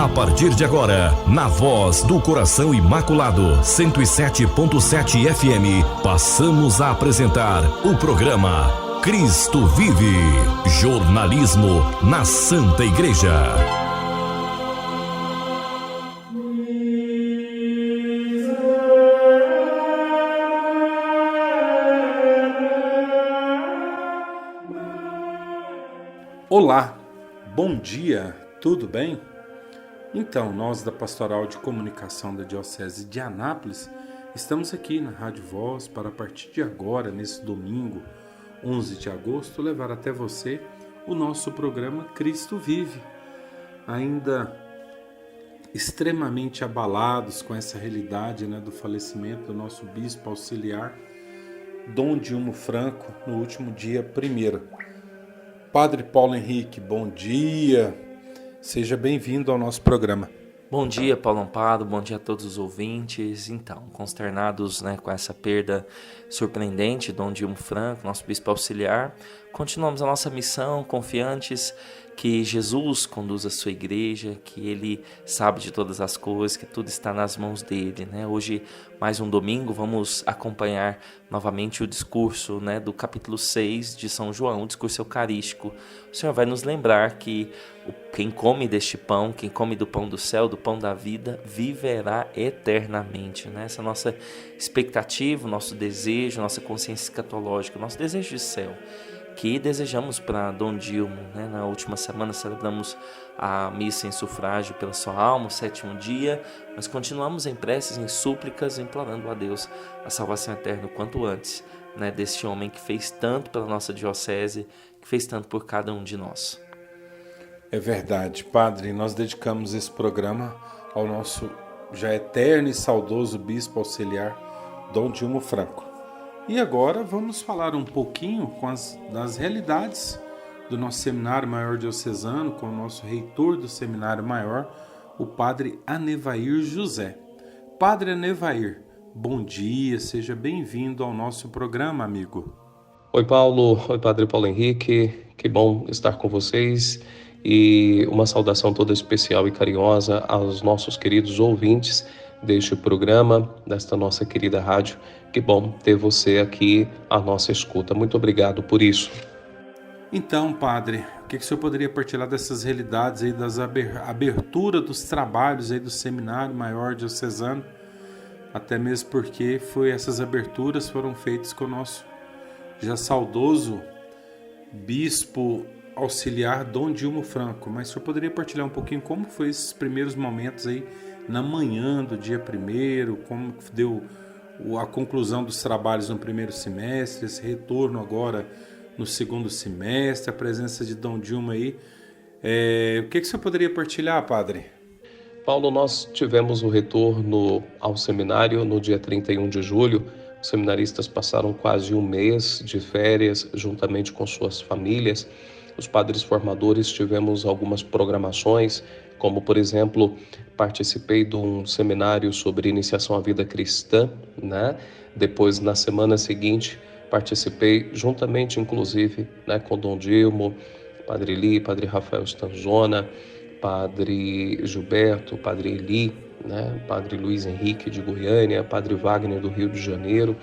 A partir de agora, na Voz do Coração Imaculado, 107.7 FM, passamos a apresentar o programa Cristo Vive, jornalismo na Santa Igreja. Olá, bom dia, tudo bem? Então, nós da Pastoral de Comunicação da Diocese de Anápolis estamos aqui na Rádio Voz para, a partir de agora, nesse domingo, 11 de agosto, levar até você o nosso programa Cristo Vive. Ainda extremamente abalados com essa realidade, do falecimento do nosso bispo auxiliar, Dom Dilmo Franco, no último dia 1º. Padre Paulo Henrique, bom dia, seja bem-vindo ao nosso programa. Bom dia, Paulo Amparo, bom dia a todos os ouvintes. Então, consternados com essa perda surpreendente, Dom Dilmo Franco, nosso bispo auxiliar, continuamos a nossa missão, confiantes que Jesus conduz a sua igreja, que Ele sabe de todas as coisas, que tudo está nas mãos dEle. Hoje, mais um domingo, vamos acompanhar novamente o discurso do capítulo 6 de São João, o discurso eucarístico. O Senhor vai nos lembrar que quem come deste pão, quem come do pão do céu, do pão da vida, viverá eternamente. Essa é a nossa expectativa, o nosso desejo, a nossa consciência escatológica, o nosso desejo de céu, que desejamos para Dom Dilmo. Na última semana celebramos a missa em sufrágio pela sua alma, o 7º dia, mas continuamos em preces, em súplicas, implorando a Deus a salvação eterna o quanto antes, deste homem que fez tanto pela nossa diocese, que fez tanto por cada um de nós. É verdade, Padre, nós dedicamos esse programa ao nosso já eterno e saudoso bispo auxiliar, Dom Dilmo Franco. E agora vamos falar um pouquinho das realidades do nosso Seminário Maior Diocesano, com o nosso reitor do Seminário Maior, o Padre Anevair José. Padre Anevair, bom dia, seja bem-vindo ao nosso programa, amigo. Oi, Paulo. Oi, Padre Paulo Henrique. Que bom estar com vocês. E uma saudação toda especial e carinhosa aos nossos queridos ouvintes deste programa, desta nossa querida rádio. Que bom ter você aqui à nossa escuta. Muito obrigado por isso. Então, Padre, o que o senhor poderia partilhar dessas realidades aí, das abertura dos trabalhos aí do Seminário Maior Diocesano? Até mesmo porque essas aberturas foram feitas com o nosso já saudoso bispo auxiliar Dom Dilmo Franco. Mas o senhor poderia partilhar um pouquinho como foi esses primeiros momentos aí na manhã do dia 1º, como deu a conclusão dos trabalhos no primeiro semestre, esse retorno agora no segundo semestre, a presença de Dom Dilmo aí. O que o senhor poderia partilhar, Padre? Paulo, nós tivemos o retorno ao seminário no dia 31 de julho. Os seminaristas passaram quase um mês de férias juntamente com suas famílias. Os padres formadores tivemos algumas programações, como, por exemplo, participei de um seminário sobre iniciação à vida cristã, Depois, na semana seguinte, participei juntamente, inclusive, com Dom Dilmo, Padre Eli, Padre Rafael Stanzona, Padre Gilberto, Padre Eli, Padre Luiz Henrique de Goiânia, Padre Wagner do Rio de Janeiro,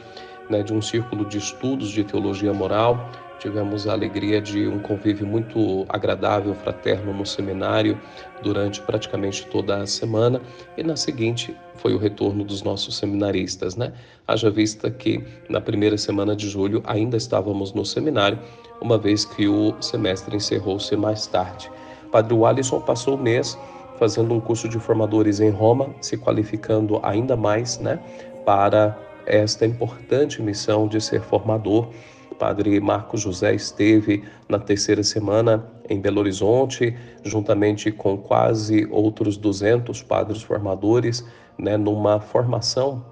de um círculo de estudos de teologia moral. Tivemos a alegria de um convívio muito agradável, fraterno no seminário durante praticamente toda a semana. E na seguinte foi o retorno dos nossos seminaristas, Haja vista que na primeira semana de julho ainda estávamos no seminário, uma vez que o semestre encerrou-se mais tarde. Padre Walisson passou o mês fazendo um curso de formadores em Roma, se qualificando ainda mais, para esta importante missão de ser formador. Padre Marcos José esteve na terceira semana em Belo Horizonte, juntamente com quase outros 200 padres formadores, numa formação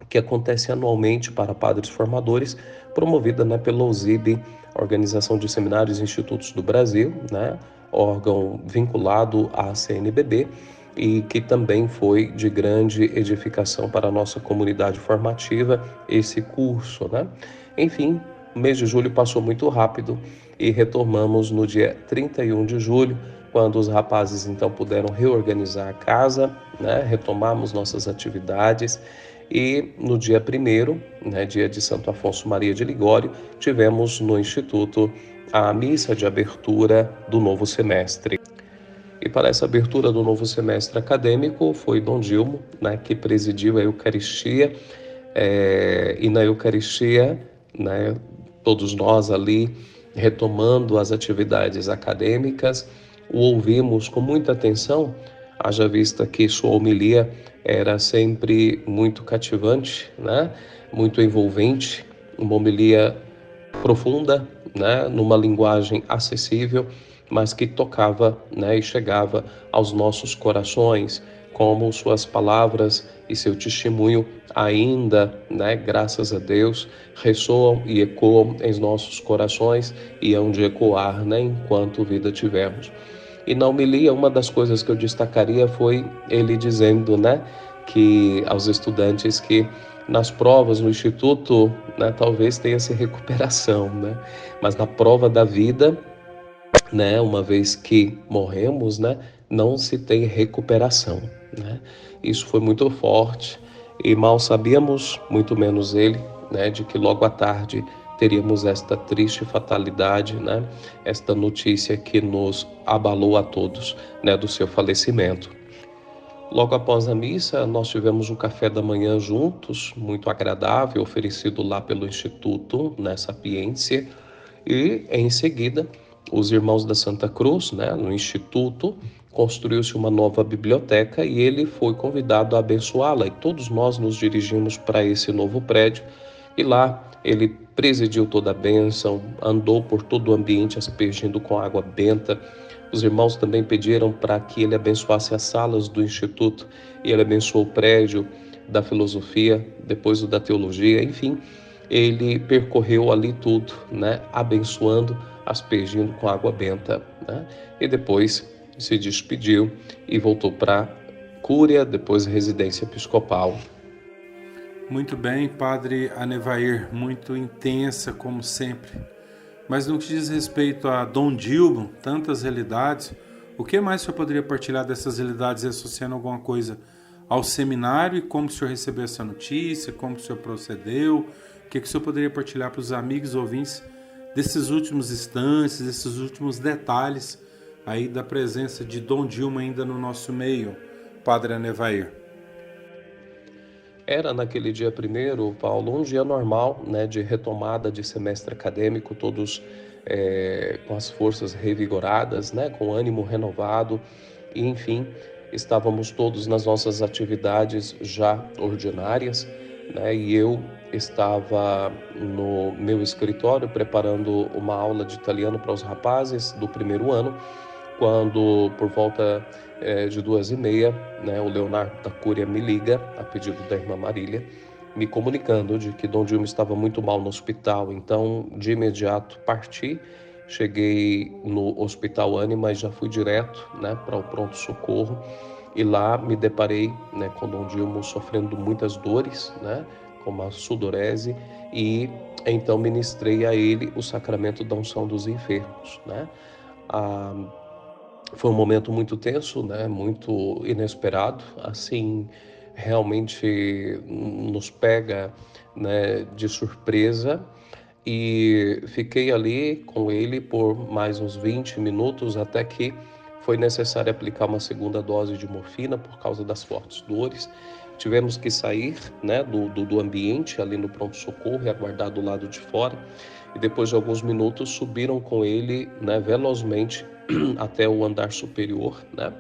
que acontece anualmente para padres formadores, promovida pela OSIB, Organização de Seminários e Institutos do Brasil, órgão vinculado à CNBB, e que também foi de grande edificação para a nossa comunidade formativa, esse curso. Enfim, o mês de julho passou muito rápido e retomamos no dia 31 de julho quando os rapazes então puderam reorganizar a casa, né, retomamos nossas atividades e no dia 1º, né, dia de Santo Afonso Maria de Ligório, tivemos no Instituto a missa de abertura do novo semestre. E para essa abertura do novo semestre acadêmico foi Dom Dilmo, né, que presidiu a Eucaristia, e na Eucaristia, né, todos nós ali retomando as atividades acadêmicas, o ouvimos com muita atenção, haja vista que sua homilia era sempre muito cativante, né, muito envolvente, uma homilia profunda, né, numa linguagem acessível, mas que tocava, né, e chegava aos nossos corações, como suas palavras e seu testemunho ainda, né, graças a Deus, ressoam e ecoam em nossos corações e hão de ecoar, né, enquanto vida tivermos. E na homilia, uma das coisas que eu destacaria foi ele dizendo, né, que aos estudantes que nas provas no Instituto, né, talvez tenha-se recuperação, né, mas na prova da vida, né, uma vez que morremos, né, não se tem recuperação, né? Isso foi muito forte e mal sabíamos, muito menos ele, né, de que logo à tarde teríamos esta triste fatalidade, né, esta notícia que nos abalou a todos, né, do seu falecimento. Logo após a missa, nós tivemos um café da manhã juntos, muito agradável, oferecido lá pelo Instituto, né, Sapiência, e em seguida os irmãos da Santa Cruz, né, no Instituto, construiu-se uma nova biblioteca e ele foi convidado a abençoá-la. E todos nós nos dirigimos para esse novo prédio e lá ele presidiu toda a bênção, andou por todo o ambiente aspergindo com água benta. Os irmãos também pediram para que ele abençoasse as salas do Instituto e ele abençoou o prédio da filosofia, depois o da teologia, enfim. Ele percorreu ali tudo, né, abençoando, aspergindo com água benta, né, e depois se despediu e voltou para Cúria, depois residência episcopal. Muito bem, Padre Anevair, muito intensa como sempre. Mas no que diz respeito a Dom Dilmo, tantas realidades, o que mais o senhor poderia partilhar dessas realidades associando alguma coisa ao seminário e como o senhor recebeu essa notícia, como o senhor procedeu? O que o senhor poderia partilhar para os amigos ouvintes desses últimos instantes, desses últimos detalhes aí da presença de Dom Dilmo ainda no nosso meio, Padre Anevair? Era naquele dia 1º, Paulo, um dia normal, né, de retomada de semestre acadêmico, todos com as forças revigoradas, né, com ânimo renovado, e enfim, estávamos todos nas nossas atividades já ordinárias, né, e eu estava no meu escritório preparando uma aula de italiano para os rapazes do 1º ano, quando por volta de 2h30, né, o Leonardo da Cúria me liga, a pedido da irmã Marília, me comunicando de que Dom Dilmo estava muito mal no hospital. Então, de imediato parti, cheguei no Hospital Ânima, mas já fui direto, né, para o pronto-socorro e lá me deparei, né, com Dom Dilmo sofrendo muitas dores, né, como a sudorese, e então ministrei a ele o sacramento da unção dos enfermos, né. Foi um momento muito tenso, né, muito inesperado, assim, realmente nos pega, né, de surpresa, e fiquei ali com ele por mais uns 20 minutos até que foi necessário aplicar uma segunda dose de morfina por causa das fortes dores. Tivemos que sair, né, do ambiente ali no pronto-socorro e aguardar do lado de fora. E depois de alguns minutos subiram com ele, né, velozmente até o andar superior, né,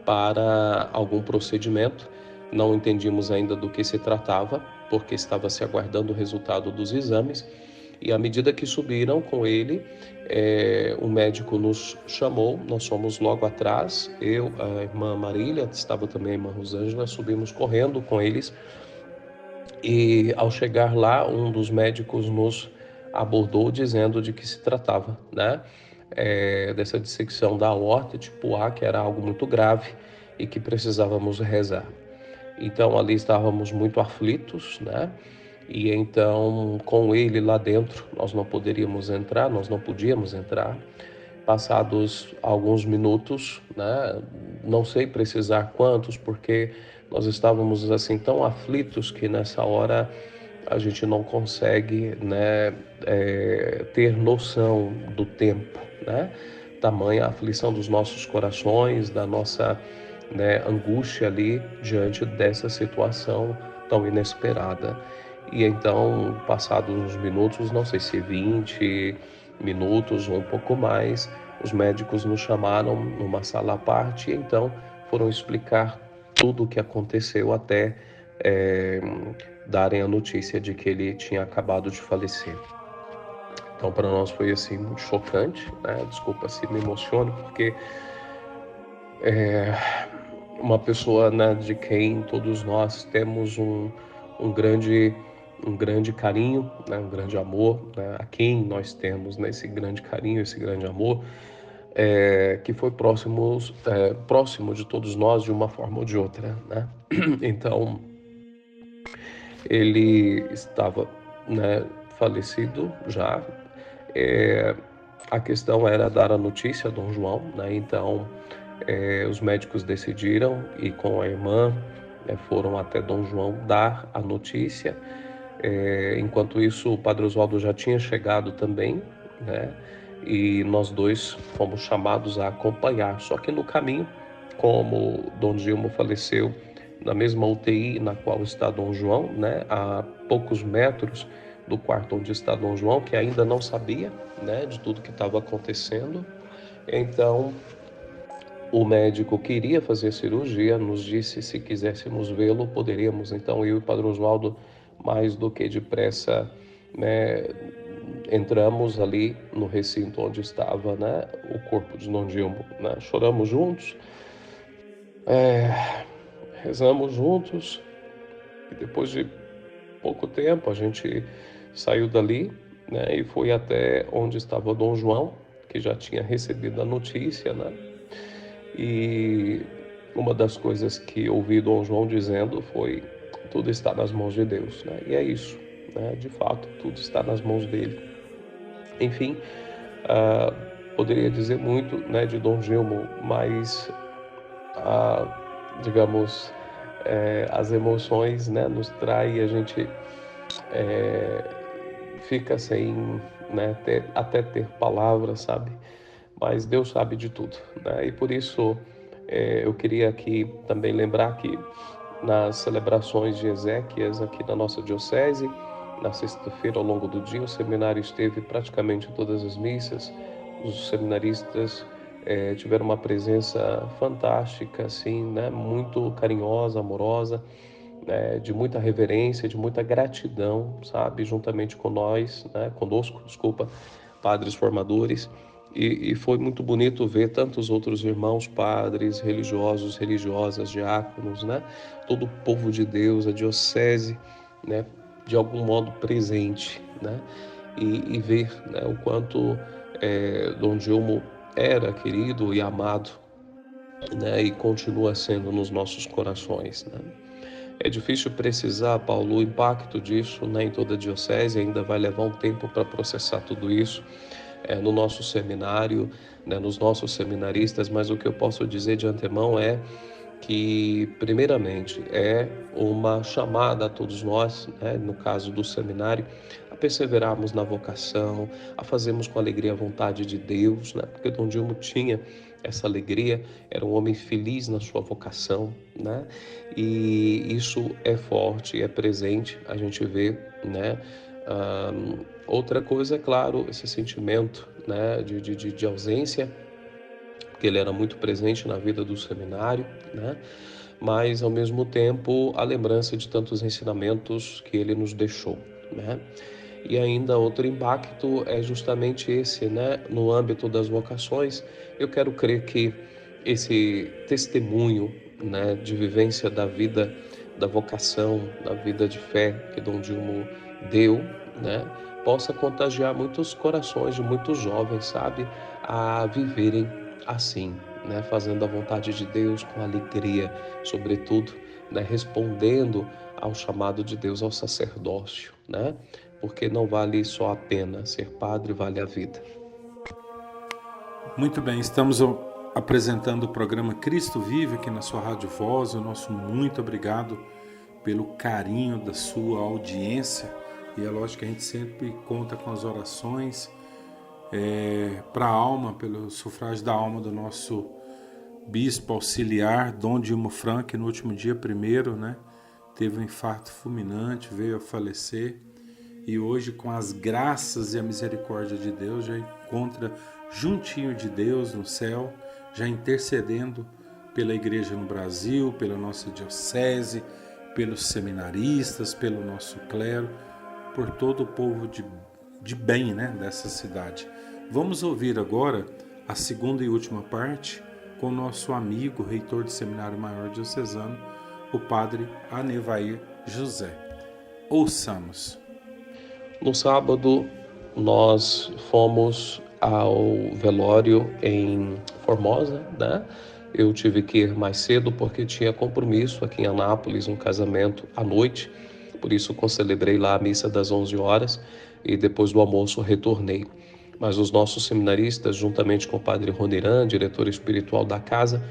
para algum procedimento. Não entendíamos ainda do que se tratava, porque estava se aguardando o resultado dos exames. E à medida que subiram com ele, o médico nos chamou, nós fomos logo atrás, eu, a irmã Marília, estava também a irmã Rosângela, subimos correndo com eles. E ao chegar lá, um dos médicos nos abordou dizendo de que se tratava, né, dessa dissecção da aorta tipo A, que era algo muito grave e que precisávamos rezar. Então ali estávamos muito aflitos, né? E então com ele lá dentro nós não podíamos entrar, passados alguns minutos, né? Não sei precisar quantos, porque nós estávamos assim tão aflitos que nessa hora a gente não consegue, né, ter noção do tempo, né? Tamanha a aflição dos nossos corações, da nossa, né, angústia ali diante dessa situação tão inesperada. E então, passados uns minutos, não sei se 20 minutos ou um pouco mais, os médicos nos chamaram numa sala à parte e então foram explicar tudo o que aconteceu até darem a notícia de que ele tinha acabado de falecer. Então, para nós foi assim muito chocante, né? Desculpa se me emociono, porque uma pessoa, né, de quem todos nós temos um grande carinho, né, um grande amor, né, a quem nós temos, né, esse grande carinho, esse grande amor, que foi próximo de todos nós de uma forma ou de outra, né? Então, ele estava, né, falecido já. A questão era dar a notícia a Dom João, né? Então, os médicos decidiram e com a irmã foram até Dom João dar a notícia. Enquanto isso, o Padre Oswaldo já tinha chegado também, né? E nós dois fomos chamados a acompanhar. Só que no caminho, como Dom Gilmo faleceu na mesma UTI na qual está Dom João, né, a poucos metros do quarto onde está Dom João, que ainda não sabia, né, de tudo que estava acontecendo. Então, o médico queria fazer cirurgia, nos disse se quiséssemos vê-lo, poderíamos. Então, eu e o Padre Oswaldo, mais do que depressa, né, entramos ali no recinto onde estava, né, o corpo de Dom Gilmo, né? Choramos juntos, rezamos juntos, e depois de pouco tempo a gente saiu dali, né, e foi até onde estava Dom João, que já tinha recebido a notícia, né? E uma das coisas que ouvi Dom João dizendo foi: tudo está nas mãos de Deus, né? E é isso, né? De fato, tudo está nas mãos dele. Enfim, poderia dizer muito, né, de Dom Gilmo, mas digamos, as emoções, né, nos trai e a gente fica sem, né, até ter palavras, sabe? Mas Deus sabe de tudo, né? E por isso eu queria aqui também lembrar que nas celebrações de Ezequias aqui na nossa diocese, na sexta-feira, ao longo do dia, o seminário esteve praticamente em todas as missas. Os seminaristas tiveram uma presença fantástica, assim, né? Muito carinhosa, amorosa, né? De muita reverência, de muita gratidão, sabe? Juntamente com nós, né? Conosco, desculpa, padres formadores. E foi muito bonito ver tantos outros irmãos, padres, religiosos, religiosas, diáconos, né? Todo o povo de Deus, a diocese, né? De algum modo presente, né? E ver, né, o quanto Dom Gilmo era querido e amado, né? E continua sendo nos nossos corações, né? É difícil precisar, Paulo, o impacto disso, né, em toda a diocese. Ainda vai levar um tempo para processar tudo isso no nosso seminário, né, nos nossos seminaristas, mas o que eu posso dizer de antemão é que, primeiramente, é uma chamada a todos nós, né, no caso do seminário, a perseverarmos na vocação, a fazermos com alegria a vontade de Deus, né, porque Dom Gilmo tinha essa alegria, era um homem feliz na sua vocação, né, e isso é forte, é presente, a gente vê, né. Outra coisa, é claro, esse sentimento, né, de ausência, porque ele era muito presente na vida do seminário, né? Mas, ao mesmo tempo, a lembrança de tantos ensinamentos que ele nos deixou, né? E ainda outro impacto é justamente esse, né? No âmbito das vocações, eu quero crer que esse testemunho, né, de vivência da vida, da vocação, da vida de fé que Dom Gilmo deu, né, possa contagiar muitos corações de muitos jovens, sabe, a viverem assim, né, fazendo a vontade de Deus com alegria, sobretudo, né, respondendo ao chamado de Deus ao sacerdócio, né, porque não vale só a pena ser padre, vale a vida. Muito bem, estamos apresentando o programa Cristo Vive aqui na sua Rádio Voz. O nosso muito obrigado pelo carinho da sua audiência. E é lógico que a gente sempre conta com as orações para a alma, pelo sufrágio da alma do nosso bispo auxiliar, Dom Dilma Franco, que no último dia 1º, né, teve um infarto fulminante, veio a falecer. E hoje, com as graças e a misericórdia de Deus, já encontra juntinho de Deus no céu, já intercedendo pela igreja no Brasil, pela nossa diocese, pelos seminaristas, pelo nosso clero, por todo o povo de bem, né, dessa cidade. Vamos ouvir agora a segunda e última parte com o nosso amigo, reitor do Seminário Maior Diocesano, o padre Anevair José. Ouçamos. No sábado, nós fomos ao velório em Formosa, né? Eu tive que ir mais cedo porque tinha compromisso aqui em Anápolis, um casamento à noite. Por isso, concelebrei lá a missa das 11 horas e depois do almoço retornei. Mas os nossos seminaristas, juntamente com o padre Roniran, diretor espiritual da casa,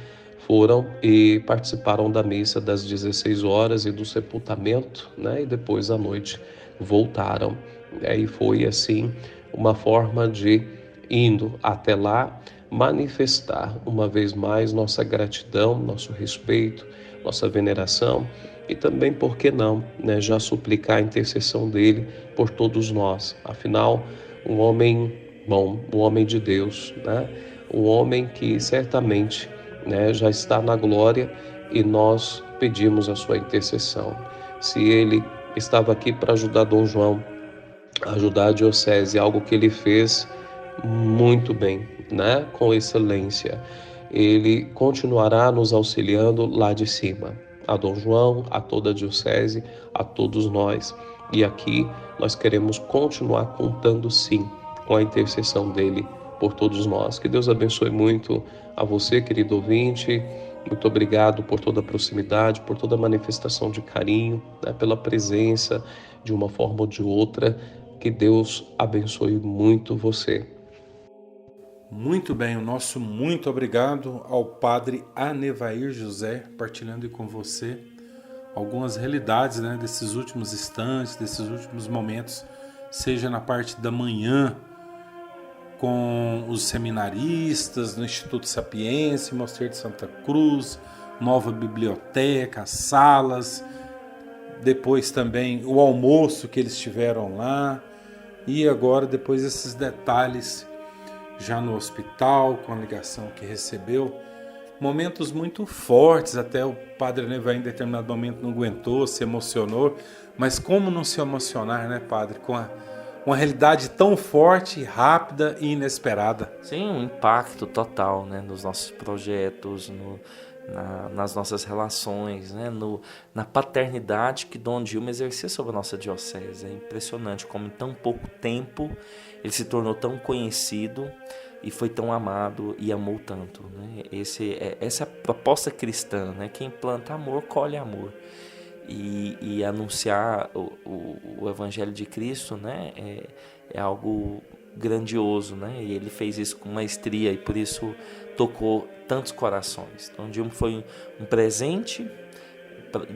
foram e participaram da missa das 16 horas e do sepultamento, né? E depois à noite voltaram. E foi assim uma forma de, indo até lá, manifestar uma vez mais nossa gratidão, nosso respeito, nossa veneração e também, por que não, né, já suplicar a intercessão dele por todos nós. Afinal, um homem bom, um homem de Deus, né? Um homem que certamente, né, já está na glória e nós pedimos a sua intercessão. Se ele estava aqui para ajudar Dom João, ajudar a diocese, algo que ele fez muito bem, né? Com excelência. Ele continuará nos auxiliando lá de cima, a Dom João, a toda a diocese, a todos nós. E aqui nós queremos continuar contando sim com a intercessão dele por todos nós. Que Deus abençoe muito a você, querido ouvinte. Muito obrigado por toda a proximidade, por toda a manifestação de carinho, né? Pela presença de uma forma ou de outra. Que Deus abençoe muito você. Muito bem, o nosso muito obrigado ao padre Anevair José, partilhando com você algumas realidades, né, desses últimos instantes, desses últimos momentos, seja na parte da manhã com os seminaristas no Instituto Sapiense, Mosteiro de Santa Cruz, nova biblioteca, as salas, depois também o almoço que eles tiveram lá, e agora depois esses detalhes já no hospital, com a ligação que recebeu, momentos muito fortes, até o padre Anevair em determinado momento não aguentou, se emocionou, mas como não se emocionar, né, padre, com uma realidade tão forte, rápida e inesperada. Sim, um impacto total, né, nos nossos projetos, nas nossas relações, né, na paternidade que Dom Dilma exercia sobre a nossa diocese. É impressionante como em tão pouco tempo ele se tornou tão conhecido e foi tão amado e amou tanto, né? Essa é a proposta cristã, né? Quem planta amor, colhe amor. E anunciar o Evangelho de Cristo, né? É algo grandioso, né? E ele fez isso com maestria e por isso tocou tantos corações. Então, Dilma foi um presente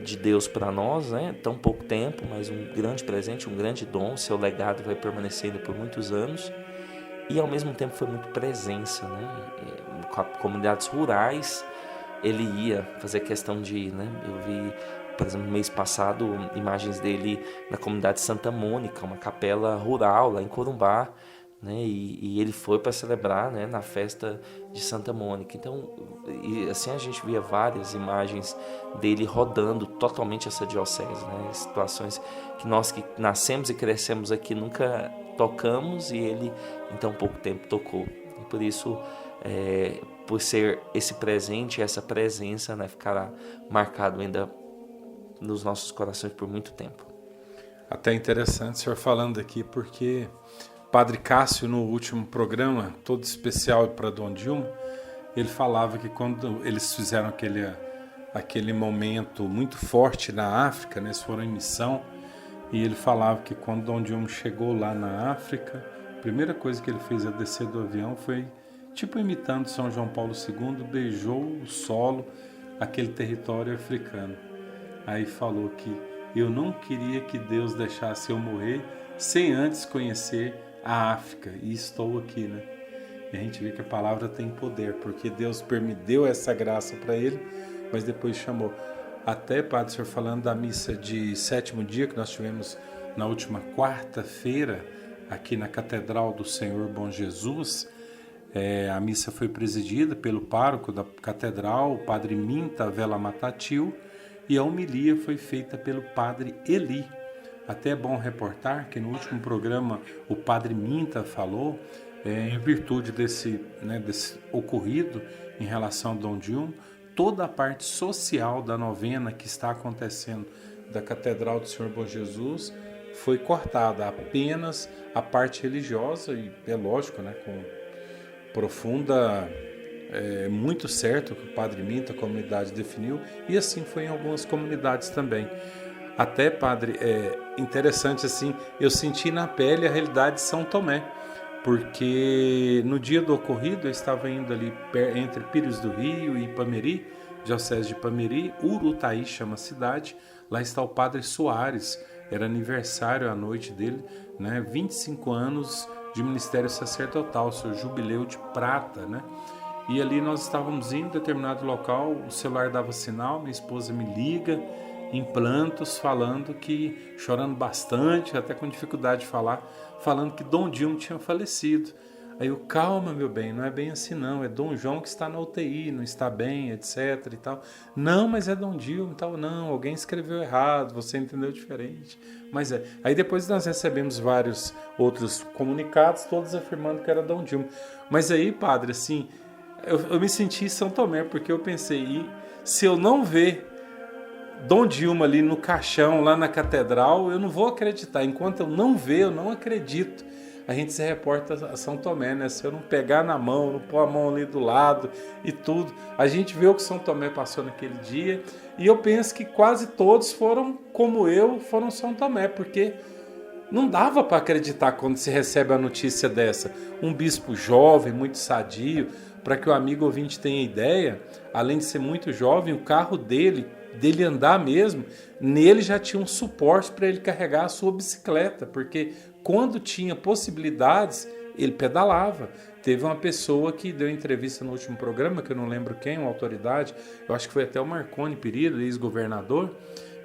de Deus para nós, né? Tão pouco tempo, mas um grande presente, um grande dom. Seu legado vai permanecendo por muitos anos e ao mesmo tempo foi muito presença, né? Comunidades rurais ele ia fazer questão de ir, né? Eu vi, por exemplo, no mês passado, imagens dele na comunidade Santa Mônica, uma capela rural lá em Corumbá, né? E ele foi para celebrar, né, na festa de Santa Mônica. Então, e assim a gente via várias imagens dele rodando totalmente essa diocese, né? Situações que nós que nascemos e crescemos aqui nunca tocamos e ele em tão pouco tempo tocou. E por isso, por ser esse presente, essa presença, né, ficará marcado ainda nos nossos corações por muito tempo. Até interessante o senhor falando aqui, porque Padre Cássio, no último programa, todo especial para Dom Dilma, ele falava que quando eles fizeram aquele momento muito forte na África, né, eles foram em missão, e ele falava que quando Dom Dilma chegou lá na África, a primeira coisa que ele fez ao descer do avião foi tipo imitando São João Paulo II, beijou o solo, aquele território africano. Aí falou que eu não queria que Deus deixasse eu morrer sem antes conhecer a África, e estou aqui, né? E a gente vê que a palavra tem poder, porque Deus permitiu essa graça para ele, mas depois chamou. Até, Padre, o senhor falando da missa de sétimo dia que nós tivemos na última quarta-feira, aqui na Catedral do Senhor Bom Jesus, a missa foi presidida pelo pároco da Catedral, o Padre Minta Vela Matatil, e a homilia foi feita pelo Padre Eli. Até é bom reportar que no último programa o Padre Minta falou, em virtude desse ocorrido em relação ao Dom Dilma, toda a parte social da novena que está acontecendo da Catedral do Senhor Bom Jesus foi cortada, apenas a parte religiosa, e é lógico, né, com profunda, muito certo que o Padre Minta, a comunidade definiu, e assim foi em algumas comunidades também. Até, Padre, interessante assim, eu senti na pele a realidade de São Tomé, porque no dia do ocorrido eu estava indo ali entre Pires do Rio e Ipameri, diocese de Ipameri, Urutaí chama a cidade, lá está o Padre Soares, era aniversário à noite dele, né, 25 anos de ministério sacerdotal, seu jubileu de prata, né? E ali nós estávamos indo em determinado local, o celular dava sinal, minha esposa me liga, em prantos, falando que, chorando bastante, até com dificuldade de falar, falando que Dom Dilma tinha falecido. Aí eu, calma, meu bem, não é bem assim não, é Dom João que está na UTI, não está bem, etc e tal. Não, mas é Dom Dilma e tal. Não, alguém escreveu errado, você entendeu diferente. Mas é. Aí depois nós recebemos vários outros comunicados, todos afirmando que era Dom Dilma. Mas aí, Padre, assim, eu me senti em São Tomé, porque eu pensei, e se eu não ver Dom Dilma ali no caixão, lá na catedral, eu não vou acreditar. Enquanto eu não ver, eu não acredito. A gente se reporta a São Tomé, né? Se eu não pegar na mão, não pôr a mão ali do lado e tudo, a gente vê o que São Tomé passou naquele dia, e eu penso que quase todos foram, como eu, foram São Tomé, porque não dava para acreditar quando se recebe a notícia dessa. Um bispo jovem, muito sadio, para que o amigo ouvinte tenha ideia, além de ser muito jovem, o carro dele andar mesmo, nele já tinha um suporte para ele carregar a sua bicicleta, porque quando tinha possibilidades, ele pedalava. Teve uma pessoa que deu entrevista no último programa, que eu não lembro quem, uma autoridade, eu acho que foi até o Marconi Perillo, ex-governador,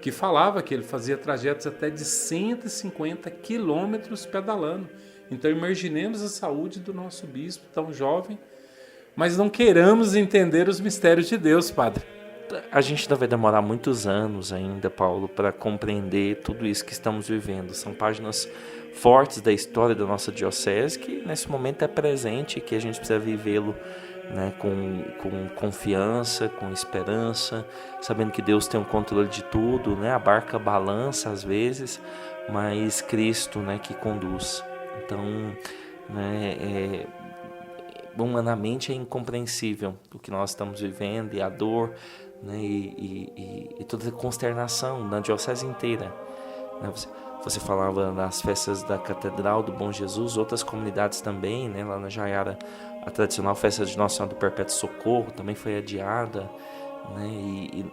que falava que ele fazia trajetos até de 150 quilômetros pedalando. Então imaginemos a saúde do nosso bispo tão jovem, mas não queiramos entender os mistérios de Deus, Padre. A gente ainda vai demorar muitos anos ainda, Paulo, para compreender tudo isso que estamos vivendo. São páginas fortes da história da nossa diocese que nesse momento é presente e que a gente precisa vivê-lo, né, com confiança, com esperança, sabendo que Deus tem o controle de tudo, né? A barca balança às vezes, mas Cristo, né, que conduz. Então, né, humanamente é incompreensível o que nós estamos vivendo e a dor, né, e toda a consternação na diocese inteira, né? Você falava das festas da Catedral do Bom Jesus, outras comunidades também, né? Lá na Jaiara, a tradicional festa de Nossa Senhora do Perpétuo Socorro também foi adiada, né? E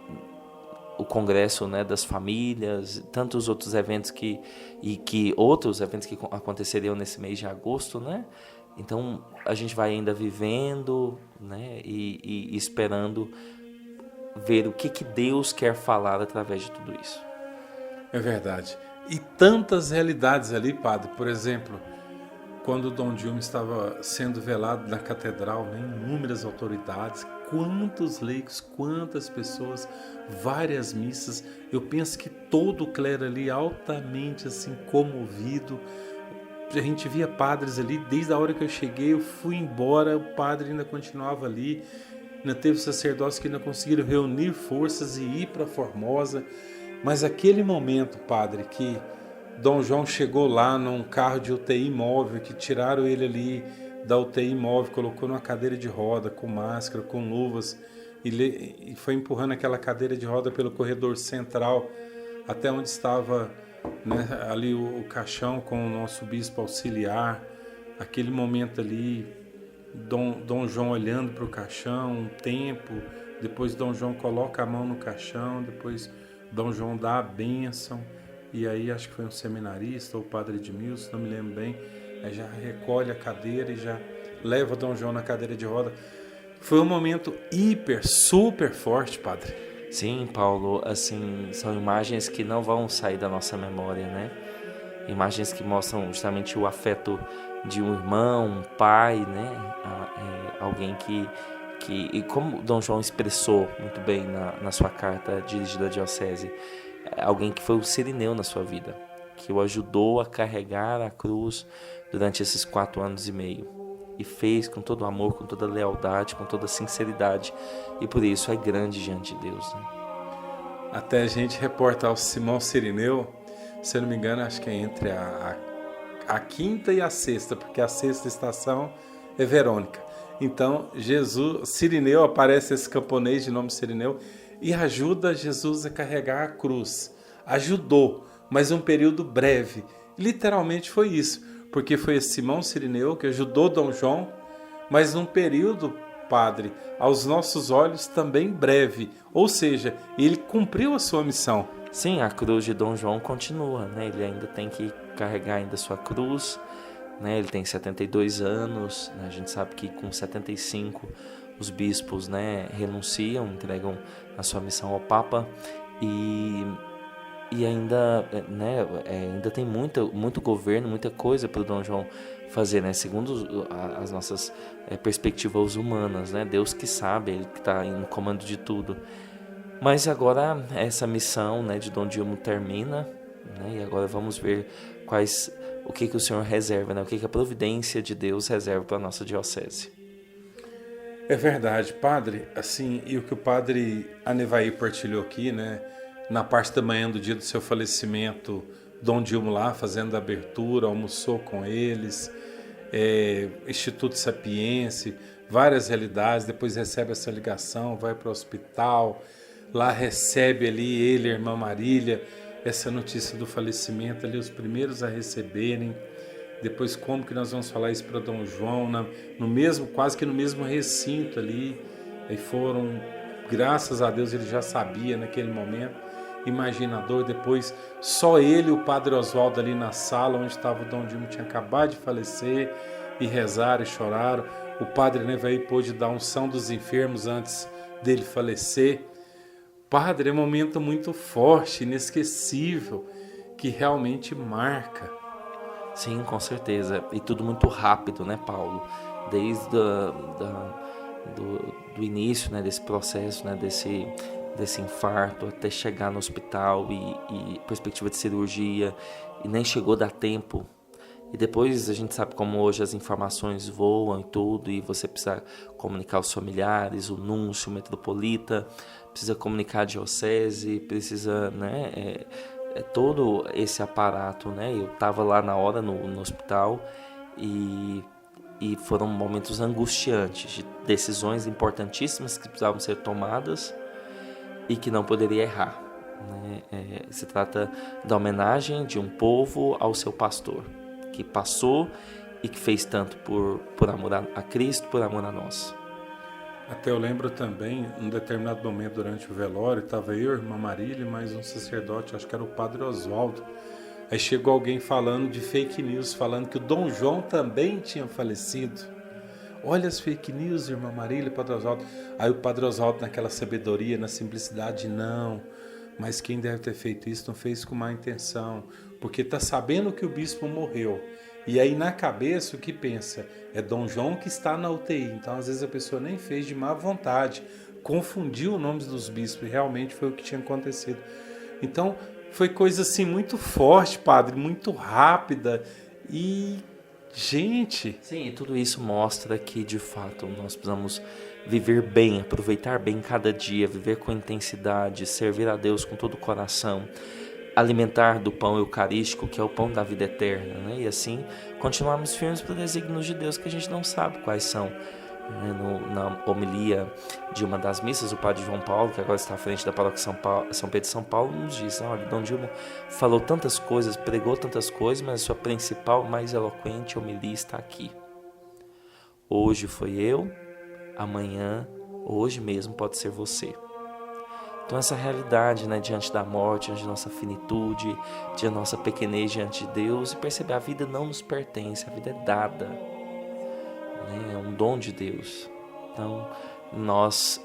o congresso, né, das famílias, tantos outros eventos que aconteceriam nesse mês de agosto, né? Então a gente vai ainda vivendo, né, e esperando ver o que Deus quer falar através de tudo isso. É verdade. E tantas realidades ali, Padre. Por exemplo, quando Dom Dilma estava sendo velado na catedral, né, inúmeras autoridades, quantos leigos, quantas pessoas, várias missas. Eu penso que todo o clero ali altamente assim comovido. A gente via padres ali, desde a hora que eu cheguei, eu fui embora, o padre ainda continuava ali. Ainda teve sacerdotes que ainda conseguiram reunir forças e ir para Formosa. Mas aquele momento, Padre, que Dom João chegou lá num carro de UTI móvel, que tiraram ele ali da UTI móvel, colocou numa cadeira de roda, com máscara, com luvas, e foi empurrando aquela cadeira de roda pelo corredor central, até onde estava, né, ali o caixão com o nosso bispo auxiliar. Aquele momento ali Dom João olhando para o caixão um tempo, depois Dom João coloca a mão no caixão, depois Dom João dá a bênção, e aí acho que foi um seminarista ou o padre Edmilson, não me lembro bem, aí já recolhe a cadeira e já leva Dom João na cadeira de roda. Foi um momento super forte, padre. Sim, Paulo, assim, são imagens que não vão sair da nossa memória, né? Imagens que mostram justamente o afeto de um irmão, um pai, né? Alguém que e como Dom João expressou muito bem na sua carta dirigida à diocese, alguém que foi o Cirineu na sua vida, que o ajudou a carregar a cruz durante esses 4 anos e meio, e fez com todo amor, com toda lealdade, com toda sinceridade, e por isso é grande diante de Deus, né? Até a gente reporta ao Simão Cirineu, se eu não me engano, acho que é entre a quinta e a sexta, porque a sexta estação é Verônica. Então, Cirineu, aparece esse camponês de nome Cirineu e ajuda Jesus a carregar a cruz. Ajudou, mas um período breve. Literalmente foi isso, porque foi esse Simão Cirineu que ajudou Dom João, mas num período, padre, aos nossos olhos também breve. Ou seja, ele cumpriu a sua missão. Sim, a cruz de Dom João continua, né? Ele ainda tem que carregar ainda sua cruz, né? Ele tem 72 anos, né? A gente sabe que com 75 os bispos, né, renunciam, entregam a sua missão ao Papa e ainda, né, ainda tem muito governo, muita coisa para o Dom João fazer, né? Segundo as nossas perspectivas humanas, né? Deus que sabe, Ele que está no comando de tudo. Mas agora essa missão, né, de Dom Dilma termina, né, e agora vamos ver o que o Senhor reserva, né, o que a providência de Deus reserva para a nossa diocese. É verdade, padre, assim, e o que o padre Anevaí partilhou aqui, né, na parte da manhã do dia do seu falecimento, Dom Dilma lá fazendo a abertura, almoçou com eles, Instituto Sapiense, várias realidades, depois recebe essa ligação, vai para o hospital, lá recebe ali ele, a irmã Marília, essa notícia do falecimento, ali os primeiros a receberem. Depois como que nós vamos falar isso para Dom João, quase que no mesmo recinto ali. Aí foram, graças a Deus ele já sabia naquele momento, imaginador. Depois só ele e o padre Oswaldo ali na sala onde estava o Dom Dilma, tinha acabado de falecer, e rezaram e choraram. O padre Nevaí pôde dar unção dos enfermos antes dele falecer. Padre, é um momento muito forte, inesquecível, que realmente marca. Sim, com certeza. E tudo muito rápido, né, Paulo? Desde do início, né, desse processo, né, desse infarto, até chegar no hospital e perspectiva de cirurgia, e nem chegou a dar tempo. E depois a gente sabe como hoje as informações voam e tudo, e você precisa comunicar aos familiares, o núncio, o metropolita, precisa comunicar a diocese, precisa, né, todo esse aparato, né? Eu estava lá na hora no hospital e foram momentos angustiantes, de decisões importantíssimas que precisavam ser tomadas e que não poderia errar, né? Se trata da homenagem de um povo ao seu pastor, que passou e que fez tanto por amor a Cristo, por amor a nós. Até eu lembro também, num determinado momento durante o velório, estava eu, a irmã Marília, e mais um sacerdote, acho que era o padre Oswaldo. Aí chegou alguém falando de fake news, falando que o Dom João também tinha falecido. Olha as fake news, irmã Marília, padre Oswaldo. Aí o padre Oswaldo, naquela sabedoria, na simplicidade, não, mas quem deve ter feito isso não fez com má intenção, porque está sabendo que o bispo morreu. E aí na cabeça o que pensa? É Dom João que está na UTI. Então às vezes a pessoa nem fez de má vontade, confundiu os nomes dos bispos, e realmente foi o que tinha acontecido. Então foi coisa assim muito forte, padre, muito rápida e gente... Sim, e tudo isso mostra que de fato nós precisamos viver bem, aproveitar bem cada dia, viver com intensidade, servir a Deus com todo o coração, alimentar do pão eucarístico, que é o pão da vida eterna, né? E assim continuarmos firmes para os desígnios de Deus que a gente não sabe quais são. Na homilia de uma das missas, o padre João Paulo, que agora está à frente da paróquia São Pedro de São Paulo, nos diz: olha, Dom Dilma falou tantas coisas, pregou tantas coisas, mas a sua principal, mais eloquente homilia está aqui. Hoje foi eu, amanhã, hoje mesmo pode ser você. Então essa realidade, né, diante da morte, diante da nossa finitude, diante da nossa pequenez diante de Deus, e perceber a vida não nos pertence, a vida é dada, né, é um dom de Deus. Então nós,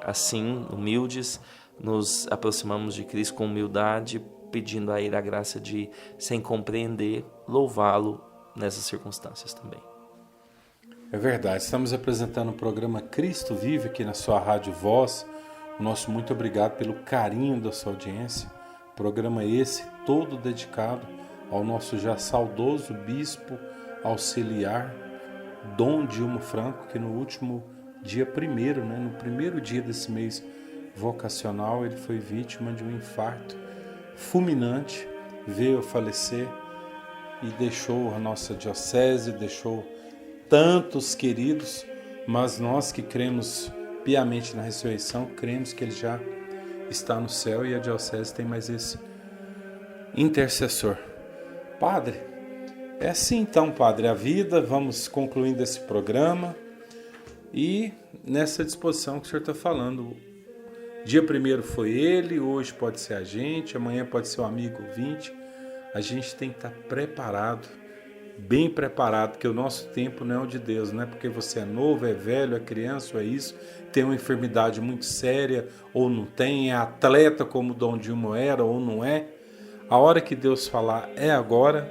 assim, humildes, nos aproximamos de Cristo com humildade, pedindo a Ele a graça de, sem compreender, louvá-lo nessas circunstâncias também. É verdade, estamos apresentando o programa Cristo Vive aqui na sua Rádio Voz. Nosso muito obrigado pelo carinho da sua audiência. Programa esse todo dedicado ao nosso já saudoso bispo auxiliar, Dom Dilmo Franco, que no último dia 1º, né, no primeiro dia desse mês vocacional, ele foi vítima de um infarto fulminante, veio a falecer e deixou a nossa diocese, deixou tantos queridos, mas nós que cremos piamente na ressurreição, cremos que ele já está no céu e a diocese tem mais esse intercessor. Padre, é assim então, Padre, a vida, vamos concluindo esse programa e nessa disposição que o senhor está falando, dia 1º foi ele, hoje pode ser a gente, amanhã pode ser o amigo ouvinte, a gente tem que estar preparado, bem preparado, porque o nosso tempo não é o de Deus, não é porque você é novo, é velho, é criança, ou é isso, tem uma enfermidade muito séria, ou não tem, é atleta como Dom Dilmo era, ou não é. A hora que Deus falar é agora,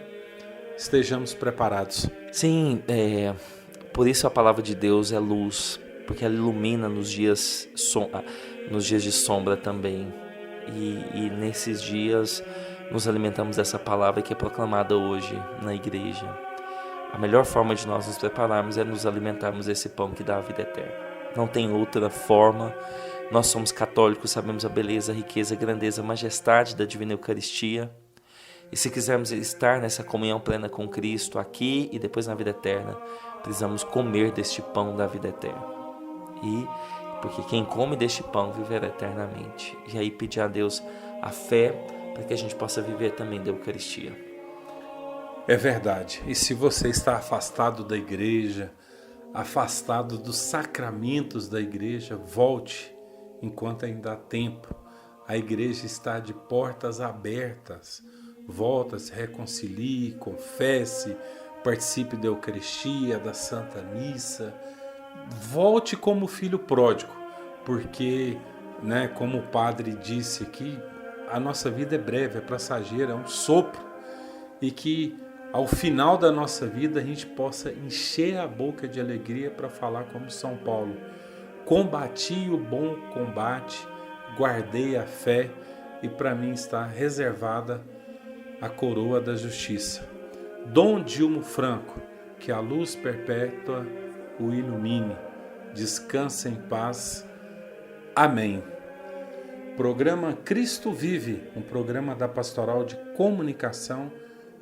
estejamos preparados. Sim, por isso a palavra de Deus é luz, porque ela ilumina nos dias de sombra também, e nesses dias nos alimentamos dessa palavra que é proclamada hoje na igreja. A melhor forma de nós nos prepararmos é nos alimentarmos desse pão que dá a vida eterna. Não tem outra forma. Nós somos católicos, sabemos a beleza, a riqueza, a grandeza, a majestade da Divina Eucaristia. E se quisermos estar nessa comunhão plena com Cristo aqui e depois na vida eterna, precisamos comer deste pão da vida eterna. Porque quem come deste pão viverá eternamente. E aí pedir a Deus a fé para que a gente possa viver também da Eucaristia. É verdade. E se você está afastado da igreja, afastado dos sacramentos da igreja, volte enquanto ainda há tempo. A igreja está de portas abertas. Volta, se reconcilie, confesse, participe da Eucaristia, da Santa Missa. Volte como filho pródigo, porque, né, como o padre disse aqui, a nossa vida é breve, é passageira, é um sopro, e que ao final da nossa vida a gente possa encher a boca de alegria para falar como São Paulo: combati o bom combate, guardei a fé e para mim está reservada a coroa da justiça. Dom Dilmo Franco, que a luz perpétua o ilumine. Descansa em paz. Amém. Programa Cristo Vive, um programa da Pastoral de Comunicação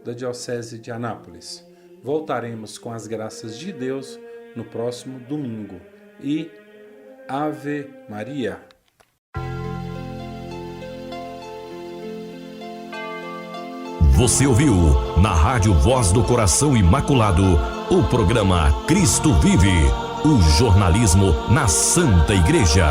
da Diocese de Anápolis. Voltaremos com as graças de Deus no próximo domingo. E Ave Maria. Você ouviu na Rádio Voz do Coração Imaculado o programa Cristo Vive, o jornalismo na Santa Igreja.